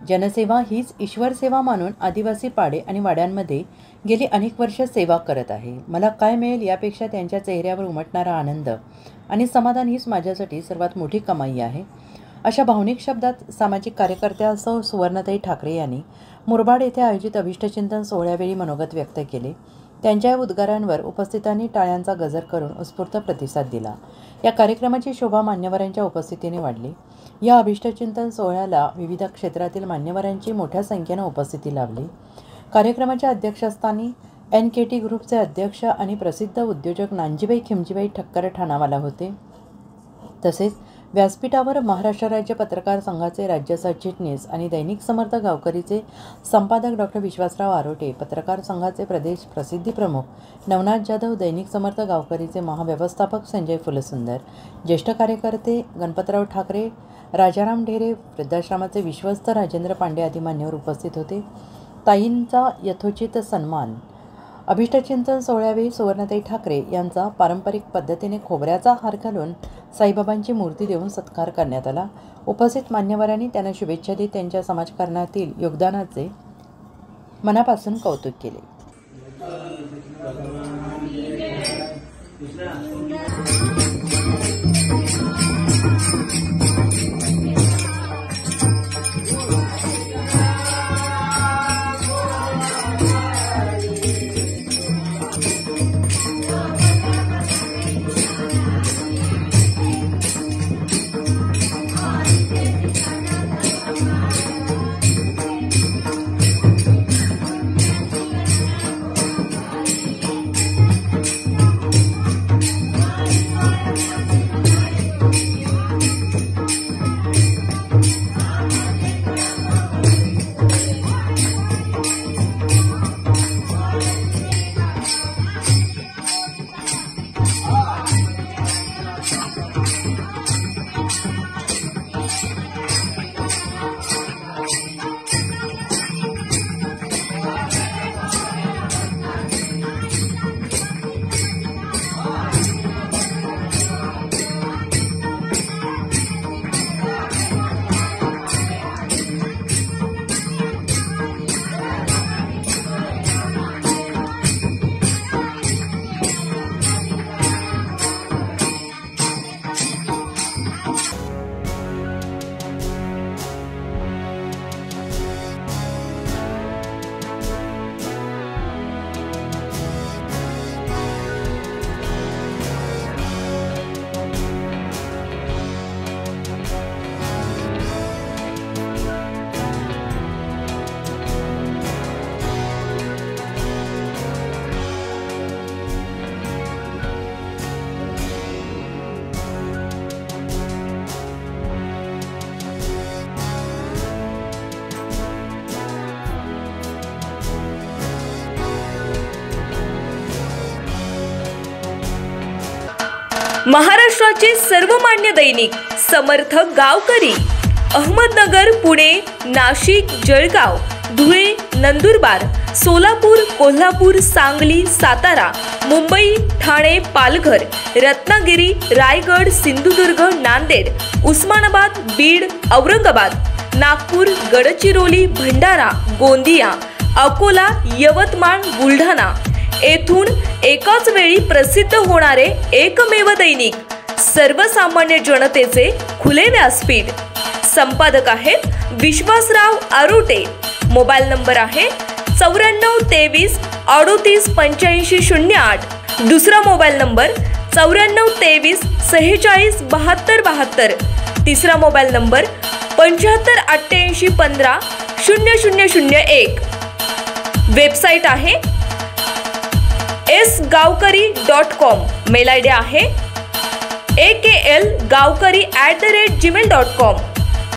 जनसेवा हीच ईश्वर सेवा मानून आदिवासी पाडे आणि वाड्यांमध्ये गेली अनेक वर्ष सेवा करत आहे. मला काय मिळेल यापेक्षा त्यांच्या चेहऱ्यावर उमटणारा आनंद आणि समाधान हीच माझ्यासाठी सर्वात मोठी कमाई आहे. अशा भावनिक शब्दात सामाजिक कार्यकर्त्या सौ सुवर्णाताई ठाकरे यांनी मुरबाड येथे आयोजित अभिष्टचिंतन सोहळ्यावेळी मनोगत व्यक्त केले. त्यांच्या उद्गारांवर उपस्थितांनी टाळ्यांचा गजर करून उत्स्फूर्त प्रतिसाद दिला. या कार्यक्रमाची शोभा मान्यवरांच्या उपस्थितीने वाढली. या अभिष्टचिंतन सोहळ्याला विविध क्षेत्रातील मान्यवरांची मोठ्या संख्येने उपस्थिती लाभली. कार्यक्रमाच्या अध्यक्षस्थानी NKT ग्रुपचे अध्यक्ष आणि प्रसिद्ध उद्योजक नानजीबाई खिमजीबाई ठक्कर ठाणावाला होते. तसेच व्यासपीठावर महाराष्ट्र राज्य पत्रकार संघाचे राज्य सरचिटणीस आणि दैनिक समर्थ गावकरीचे संपादक डॉक्टर विश्वासराव आरोटे, पत्रकार संघाचे प्रदेश प्रसिद्धी प्रमुख नवनाथ जाधव, दैनिक समर्थ गावकरीचे महाव्यवस्थापक संजय फुलसुंदर, ज्येष्ठ कार्यकर्ते गणपतराव ठाकरे, राजाराम ढेरे, वृद्धाश्रमाचे विश्वस्त राजेंद्र पांडे आदी मान्यवर उपस्थित होते. ताईंचा यथोचित सन्मान. अभिष्टचिंतन सोहळ्यावेळी सुवर्णाताई ठाकरे यांचा पारंपरिक पद्धतीने खोबऱ्याचा हार घालून साईबाबांची मूर्ती देऊन सत्कार करण्यात आला. उपस्थित मान्यवरांनी त्यांना शुभेच्छा देत त्यांच्या समाजकारणातील योगदानाचे मनापासून कौतुक केले. महाराष्ट्राचे सर्वमान्य दैनिक समर्थ गावकरी, अहमदनगर, पुणे, नाशिक, जळगाव, धुळे, नंदुरबार, सोलापूर, कोल्हापूर, सांगली, सातारा, मुंबई, ठाणे, पालघर, रत्नागिरी, रायगड, सिंधुदुर्ग, नांदेड, उस्मानाबाद, बीड, औरंगाबाद, नागपूर, गडचिरोली, भंडारा, गोंदिया, अकोला, यवतमाळ, बुलढाणा येथून एकाच वेळी प्रसिद्ध होणारे एकमेव दैनिक, सर्वसामान्य जनतेचे खुले व्यासपीठ. संपादक आहेत विश्वासराव आरोटे. मोबाईल नंबर आहे 9423 38 85 08. दुसरा मोबाईल नंबर 9423 46 72 72. तिसरा मोबाईल नंबर 75 88 15 0001. वेबसाईट आहे sgavkari.com. मेल आयडी आहे AKLgavkari@gmail.com.